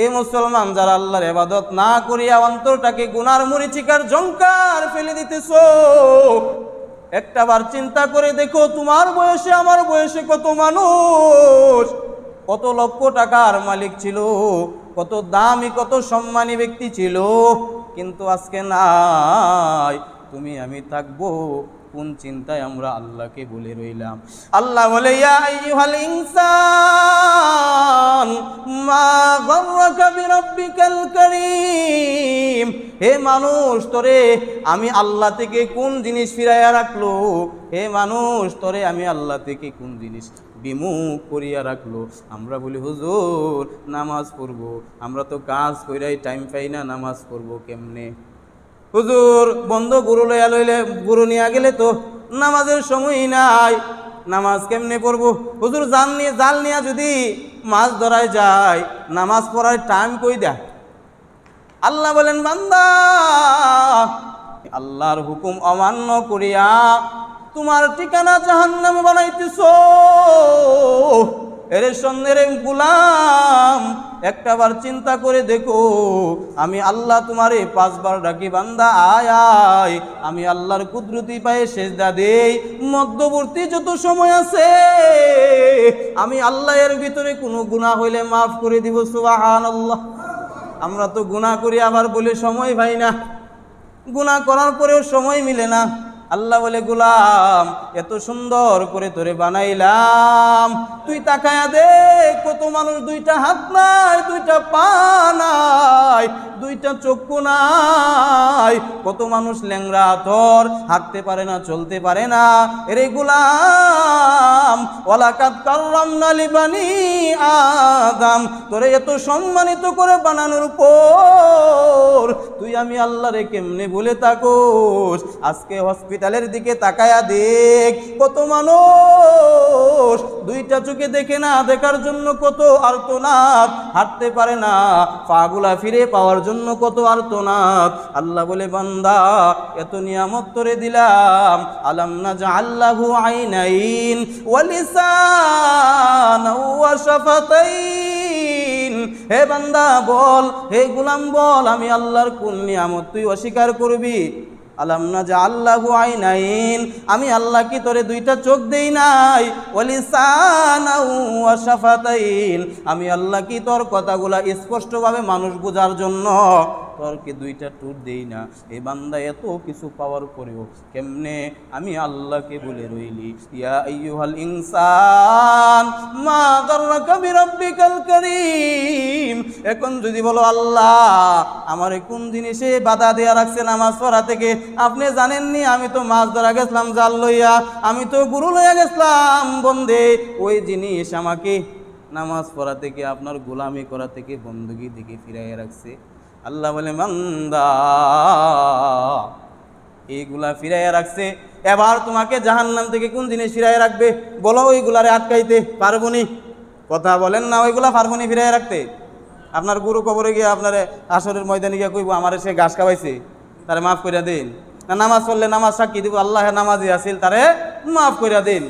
এ মুসলমান যারা আল্লাহর ইবাদত না করিয়া অন্তরটাকে গুনার মরিচিকার ঝংকার ফেলে দিতেছো, একটাবার চিন্তা করে দেখো তোমার বয়সে আমার বয়সে কত মানুষ কত লক্ষ টাকার মালিক ছিল, কত দামি কত সম্মানী ব্যক্তি ছিল, কিন্তু আজকে নাই। তুমি আমি থাকবো কোন চিন্তায় আমরা আল্লাহকে বলে রইলাম। আল্লাহ বলে ইয়া আইয়ুহাল ইনসান মা গররাকা বিরাব্বিকাল কারীম, হে মানুষ তোরে আমি আল্লাহ থেকে কোন জিনিস ফিরাইয়া রাখলো, হে মানুষ তোরে আমি আল্লাহ থেকে কোন জিনিস বিমুখ করিয়া রাখলো। আমরা বলি হুজুর নামাজ পড়বো, আমরা তো কাজ কইরাই টাইম পাই না, নামাজ পড়বো কেমনে? হুজুর বন্ধ গুরু লইয়া লইলে গুরু নিয়ে গেলে তো নামাজের সময় নাই, নামাজ কেমনে পড়বো? হুজুর জাল নিয়ে যদি মাছ ধরায় যায়, নামাজ পড়ার টাইম কই দেয়? আল্লাহ বলেন বান্দা আল্লাহর হুকুম অমান্য করিয়া তোমার ঠিকানা জাহান্নাম বানাইতেছো। এর সন্ধ্যের গোলাম একটাবার চিন্তা করে দেখো, আমি আল্লাহ তোমারে 5 বার ডাকি বান্দা আয় আয়, আমি আল্লাহর কুদরতি পায়ে সেজদা দেই। মধ্যবর্তী যত সময় আছে আমি আল্লাহ এর ভিতরে কোনো গুনাহ হইলে মাফ করে দিব। সুবহানাল্লাহ। আমরা তো গুনাহ করি আবার বলে সময় পাই না, গুনাহ করার পরেও সময় মিলে না। আল্লাহ বলে গোলাম এত সুন্দর করে তোরে বানাইলাম, তুই তাকায়া দেখ কত মানুষ 2টা হাত নাই, 2টা পা নাই, 2টা চক্ষু নাই, কত মানুষ ল্যাংড়া তোর হাঁটতে পারে না, চলতে পারে না। এরে গোলাম ওয়ালাকাদ কাররামনা লিবানি আদম, তোরে এত সম্মানিত করে বানানোর পর তুই আমি আল্লাহরে কেমনে বলে থাকোস? আজকে হসপিটালের দিকে তাকায়া দেখ কত মানুষ 2টা চোখে দেখে না, দেখার জন্য কত আর্তনাদ, হাঁটতে পারে না, পাগুলা ফিরে পাওয়ার জন্য কত আর্তনাদ। আল্লাহ বলে বান্দা এত নিয়ামত তোরে দিলাম, আলাম নাজআল লাহু আইনাইন ওয়া লিসানাও ওয়া শাফাতাইন। হে বান্দা বল, হে গোলাম বল, আমি আল্লাহর কোন নিয়ামত তুই অস্বীকার করবি? আলাম নাজআল লাহু আইনাইন, আমি আল্লাহ কি তোরে 2টা চোখ দেই নাই? ওয়া লিসানাও ওয়া শাফাতাইন, আমি আল্লাহ কি তোর কথাগুলা স্পষ্টভাবে মানুষ বোঝার জন্য তোর কি 2টা টুট দেই না? এই বান্দা এত কিছু পাওয়ার পরেও কেমনে আমি আল্লাহকে বলে রইলি? ইয়া আইয়ুহাল ইনসান মা গররাকা বিরাব্বিকাল কারীম। এখন যদি বলো আল্লাহ আমারে কোন জিনিসে বাধা দেয়া রাখছে নামাজ পড়া থেকে? আপনি জানেননি আমি তো মাছ ধরা গেছিলাম জাল লইয়া, আমি তো গুরু লইয়া গেছিলাম বন্দে, ওই জিনিস আমাকে নামাজ পড়া থেকে আপনার গোলামি করা থেকে বন্দগি থেকে ফিরাইয়া রাখছে। আল্লাহ বলে বান্দা এইগুলা ফিরাইয়া রাখছে, এবার তোমাকে জাহান্নাম থেকে কোন জিনিস ফিরাইয়া রাখবে? বলো ওইগুলারে আটকাইতে পারবো নি? কথা বলেন না, ওইগুলা পারবো নি ফিরাইয়া রাখতে? আপনার গুরু কবরে গিয়ে আপনার আসরের ময়দানে গিয়ে কইব আমারে সে ঘাস খাওয়াইছে, তারে মাফ করিয়া দিন। না নামাজ পড়লে নামাজ সাক্ষী দিব আল্লাহ নামাজি আসিল, তারে মাফ করিয়া দিন।